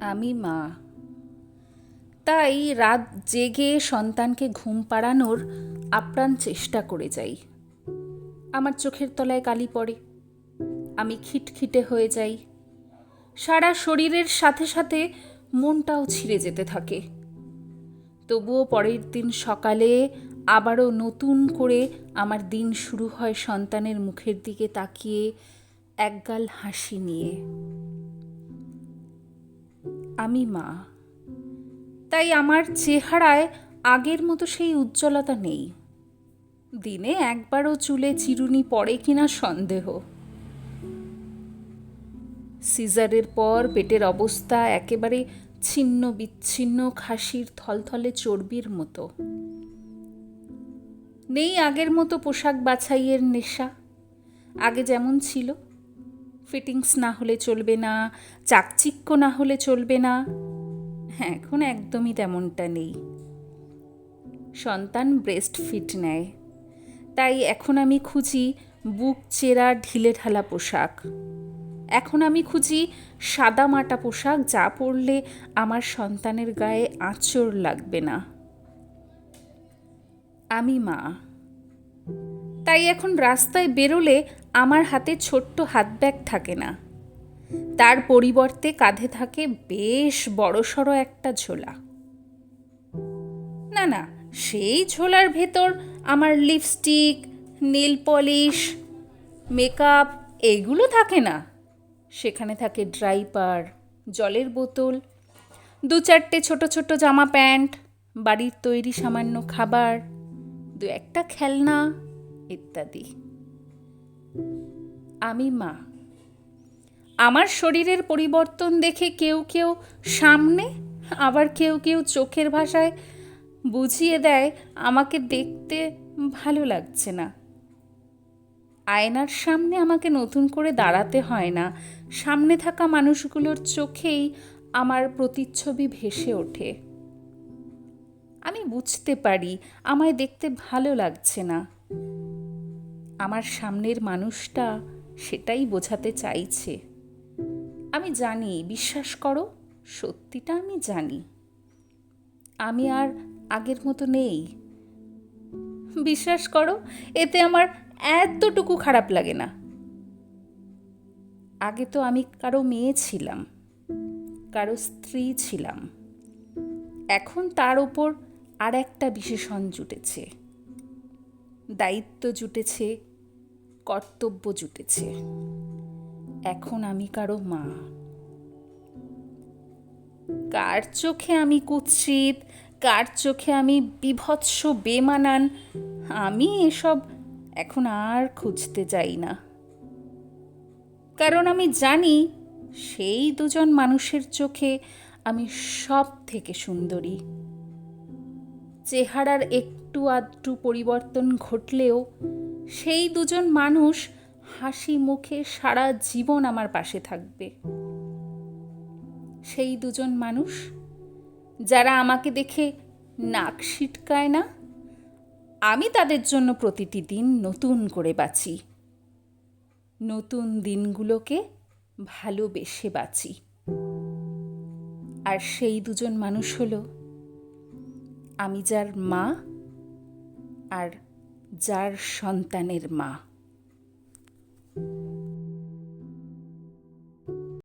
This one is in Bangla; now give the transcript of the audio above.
আমি মা, তাই রাত জেগে সন্তানকে ঘুম পাড়ানোর আপ্রাণ চেষ্টা করে যাই। আমার চোখের তলায় কালি পড়ে, আমি খিটখিটে হয়ে যাই, সারা শরীরের সাথে সাথে মনটাও ছিঁড়ে যেতে থাকে। তবুও পরের দিন সকালে আবারও নতুন করে আমার দিন শুরু হয় সন্তানের মুখের দিকে তাকিয়ে একগাল হাসি নিয়ে। আমি মা, তাই আমার চেহারায় আগের মতো সেই উজ্জ্বলতা নেই। দিনে একবারও চুলে চিরুনি পড়ে কিনা সন্দেহ। সিজারের পর পেটের অবস্থা একেবারে ছিন্ন বিচ্ছিন্ন খাসির থলথলে চর্বির মতো। নেই আগের মতো পোশাক বাছাইয়ের নেশা। আগে যেমন ছিল, ফিটিংস না হলে চলবে না, চাকচিক্য না হলে চলবে না, এখন একদমই তেমনটা নেই। সন্তান ব্রেস্ট ফিট নেয়, তাই এখন আমি খুঁজি বুক চেরা ঢিলে ঢালা পোশাক। এখন আমি খুঁজি সাদা মাটা পোশাক, যা পরলে আমার সন্তানের গায়ে আঁচড় লাগবে না। আমি মা, তাই এখন রাস্তায় বেরোলে আমার হাতে ছোট্ট হাত ব্যাগ থাকে না, তার পরিবর্তে কাঁধে থাকে বেশ বড়সড় একটা ঝোলা। না না, সেই ঝোলার ভেতর আমার লিপস্টিক, নেল পলিশ, মেকআপ এগুলো থাকে না। সেখানে থাকে ড্রাইপার, জলের বোতল, 2-4টে ছোট ছোট জামা প্যান্ট, বাড়ির তৈরি সামান্য খাবার, 2-একটা খেলনা ইত্যাদি। আমি মা, আমার শরীরের পরিবর্তন দেখে কেউ কেউ সামনে, আবার কেউ কেউ চোখের ভাষায় বুঝিয়ে দেয় আমাকে দেখতে ভালো লাগছে না। আয়নার সামনে আমাকে নতুন করে দাঁড়াতে হয় না, সামনে থাকা মানুষগুলোর চোখেই আমার প্রতিচ্ছবি ভেসে ওঠে। আমি বুঝতে পারি আমায় দেখতে ভালো লাগছে না। আমার সামনের মানুষটা সেটাই বোঝাতে চাইছে। আমি জানি, বিশ্বাস করো, সত্যিটা আমি জানি। আমি আর আগের মতো নেই। বিশ্বাস করো, এতে আমার এতটুকু খারাপ লাগে না। আগে তো আমি কারো মেয়ে ছিলাম, কারো স্ত্রী ছিলাম। এখন তার ওপর আর একটা বিশেষণ জুটেছে, দায়িত্ব জুটেছে, কর্তব্য জুটেছে। এখন আমি কারো মা। কার চোখে আমি কুৎসিত, কার চোখে আমি বিভৎস বেমানান, আমি এসব এখন আর খুঁজতে যাই না। কারণ আমি জানি সেই দুজন মানুষের চোখে আমি সব থেকে সুন্দরী। চেহারার একটু আধটু পরিবর্তন ঘটলেও সেই দুজন মানুষ হাসি মুখে সারা জীবন আমার পাশে থাকবে। সেই দুজন মানুষ যারা আমাকে দেখে নাক সিটকায় না, আমি তাদের জন্য প্রতিটি দিন নতুন করে বাঁচি, নতুন দিনগুলোকে ভালোবেসে বাঁচি। আর সেই দুজন মানুষ হলো আমি যার মা আর যার সন্তানের মা।